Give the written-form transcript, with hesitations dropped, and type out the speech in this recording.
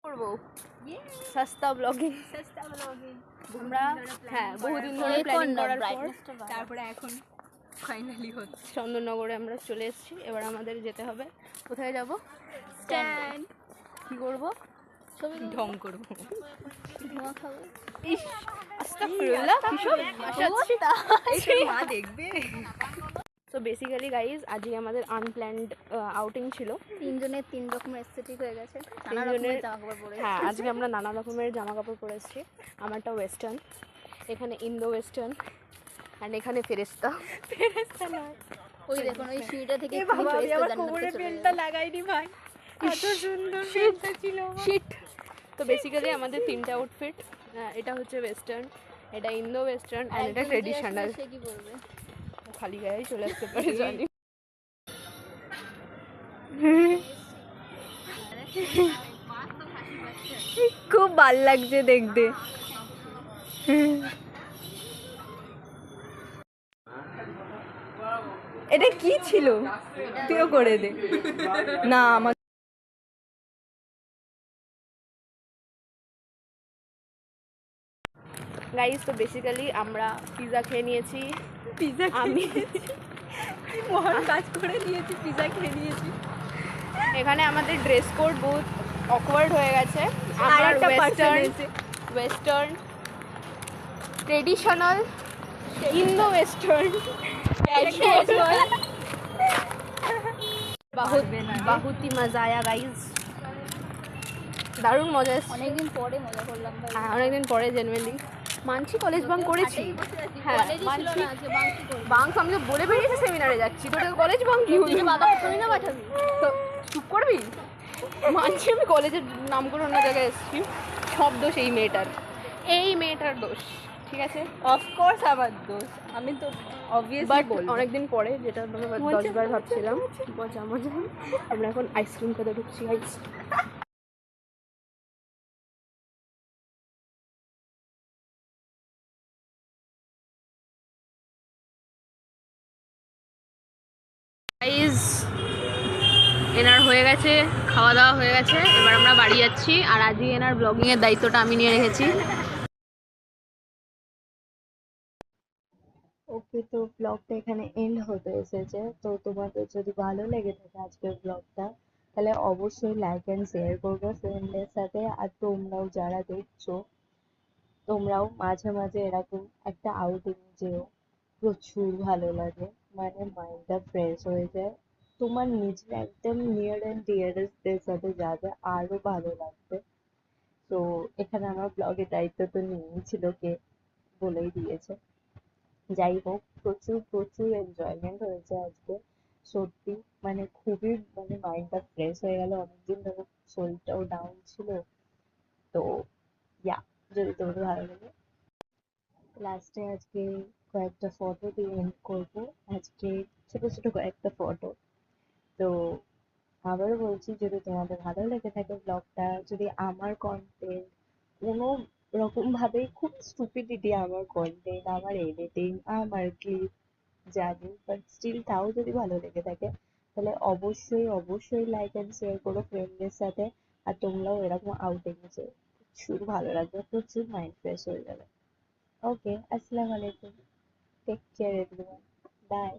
করব সস্তা ব্লগিং আমরা বহুদিন ধরে প্ল্যানিং করার পর তারপরে এখন ফাইনালি হচ্ছে। চন্দননগরে আমরা চলে এসেছি। এবার আমাদের যেতে হবে, কোথায় যাব? স্ট্যান্ড। কি করব? ছবি ঢং করব, ধোঁয়া খাবো। ইস আস্তাগফিরুল্লাহ, কিসব মা দেখবে। সো বেসিক্যালি গাইজ আজকে আমাদের আনপ্ল্যান্ড আউটিং ছিল। তিনজনের তিন রকমের এস্থেটিক হয়ে গেছে, তিনজনের জামা কাপড় পরে। হ্যাঁ, আজকে আমরা নানা রকমের জামা কাপড় পরে এসেছি। আমারটা ওয়েস্টার্ন, এখানে ইন্দো ওয়েস্টার্ন, অ্যান্ড এখানে ফেরেস্তা। ফেরেস্তা নয়, ওই দেখুন ওই সিঁড়িটা থেকে কোমরের বেল্টটা লাগাইনি ভাই, এত সুন্দর বেল্টটা ছিল। শিট। তো বেসিক্যালি আমাদের তিনটা আউটফিট, এটা হচ্ছে ওয়েস্টার্ন, এটা ইন্দো ওয়েস্টার্ন, অ্যান্ড এটা ট্রেডিশনাল। সে কি বলবে? খালি গায়ে চলে আসতে পারে জানি। খুব ভাল লাগছে দেখতে। এটা কি ছিল? তুইও করে দে না আমার। গাইস তো বেসিক্যালি আমরা পিৎজা খেয়ে নিয়েছি। পিৎজা আমি মহান কাজ করে নিয়েছি, পিৎজা খেয়ে নিয়েছি। এখানে আমাদের ড্রেস কোড বহুত অকওয়ার্ড হয়ে গেছে। আমরা western, traditional, Indo western, casual. বহুতই মজা আয়া গাইস, দারুণ মজা এসেছে। অনেকদিন পরে মজা করলাম ভাই। হ্যাঁ, অনেকদিন পরে জেনুইনলি মানছি কলেজ বাঙ্ক করেছি। হ্যাঁ মানছি, বাঙ্ক আমি তো বলে বেরিয়েছি সেমিনারে যাচ্ছি, তোদের কলেজ বাঙ্ক কি হলো? না পাঠাবি তো চুপ করবি। মানছি আমি কলেজের নাম করে অন্য জায়গায় এসেছি, সব দোষ এই মেয়েটার, এই মেয়েটার দোষ। ঠিক আছে, অফকোর্স আমার দোষ, আমি তো অবভিয়াসলি বলবো। অনেকদিন পরে, যেটা আমরা 10 বার ভাবছিলাম, মজা মজা। আমরা এখন আইসক্রিম খেতে ঢুকছি। গাইস এনার হয়ে গেছে, খাওয়া দাওয়া হয়ে গেছে, এবার আমরা বাড়ি যাচ্ছি। আর আজকে এনার ব্লগিং এর দায়িত্বটা আমি নিয়ে রেখেছি। ওকে, তো ব্লগটা এখানে এন্ড হতে এসেছে। তো তোমাদের যদি ভালো লেগে থাকে আজকের ব্লগটা, তাহলে অবশ্যই লাইক অ্যান্ড শেয়ার করবে ফ্রেন্ডদের সাথে। আর তোমরাও যারা দেখছো, তোমরাও মাঝে মাঝে এরকম একটা আউটিং যেও, প্রচুর ভালো লাগে, মানে মাইন্ডটা ফ্রেশ হয়ে যায়। তোমার নিজের একদম নিয়ার অ্যান্ড ডিয়ারেস্টদের সাথে যাবে, আরো ভালো লাগবে। তো এখানে আমার ব্লগের দায়িত্ব তো নিয়েই ছিল, কে বলেই দিয়েছে। যাই হোক, প্রচুর প্রচুর এনজয়মেন্ট হয়েছে আজকে, সত্যি মানে খুবই, মানে মাইন্ডটা ফ্রেশ হয়ে গেল। অনেকদিন ধরে শরীরটাও ডাউন ছিল। তো ইয়া, যদি তোমাদের ভালো লাগে, লাস্টে আজকে কয়েকটা ফটো দিয়ে এন্ড করবো। আজকে ছোট ছোট কয়েকটা ফটো। তো আবারও বলছি, যদি তোমাদের ভালো লেগে থাকে ব্লগটা, যদি আমার কন্টেন্ট কোনো রকম ভাবে, খুব স্টুপিডিটি আমার কন্টেন্ট, আমার এডিটিং, আমার ক্লিপ, জানি, বাট স্টিল তাও যদি ভালো লেগে থাকে, তাহলে অবশ্যই অবশ্যই লাইক অ্যান্ড শেয়ার করো ফ্রেন্ডদের সাথে। আর তোমরাও এরকম আউটিং এসে, প্রচুর ভালো লাগবে, প্রচুর মাইন্ড ফ্রেশ হয়ে যাবে। ওকে, আসসালামু আলাইকুম, টেক কেয়ার এভরিওয়ান, বাই।